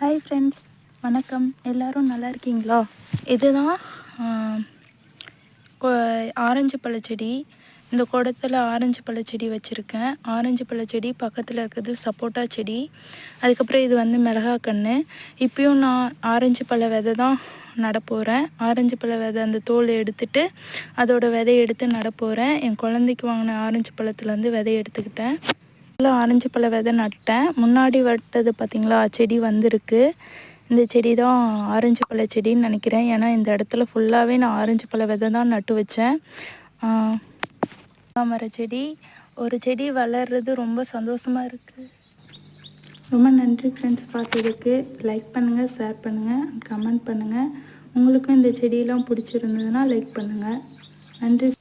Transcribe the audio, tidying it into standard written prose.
Hi friends, வணக்கம். எல்லோரும் நல்லா இருக்கீங்களா? இதுதான் ஆரஞ்சு பழச்செடி. இந்த குடத்தில் ஆரஞ்சு பழச்செடி வச்சுருக்கேன். ஆரஞ்சு பழச்செடி பக்கத்தில் இருக்கிறது சப்போட்டா செடி. அதுக்கப்புறம் இது மிளகாய் கன்று. இப்பயும் நான் ஆரஞ்சு பழ விதை தான் நடப்போகிறேன். ஆரஞ்சு பழ விதை அந்த தோல் எடுத்துட்டு அதோட விதையை எடுத்து நடப்போகிறேன். என் குழந்தைக்கு வாங்கின ஆரஞ்சு பழத்துலேருந்து விதையை எடுத்துக்கிட்டேன். ஆரஞ்சு பழ விதை நட்டேன். முன்னாடி வட்டது பார்த்திங்களா, செடி வந்திருக்கு. இந்த செடி தான் ஆரஞ்சு பழ செடின்னு நினைக்கிறேன். ஏன்னா இந்த இடத்துல ஃபுல்லாகவே நான் ஆரஞ்சு பழ விதை தான் நட்டு வச்சேன். மர செடி, ஒரு செடி வளர்றது ரொம்ப சந்தோஷமாக இருக்குது. ரொம்ப நன்றி ஃப்ரெண்ட்ஸ் பார்த்ததுக்கு. லைக் பண்ணுங்கள், ஷேர் பண்ணுங்கள், கமெண்ட் பண்ணுங்கள். உங்களுக்கும் இந்த செடியெல்லாம் பிடிச்சிருந்ததுன்னா லைக் பண்ணுங்கள். நன்றி.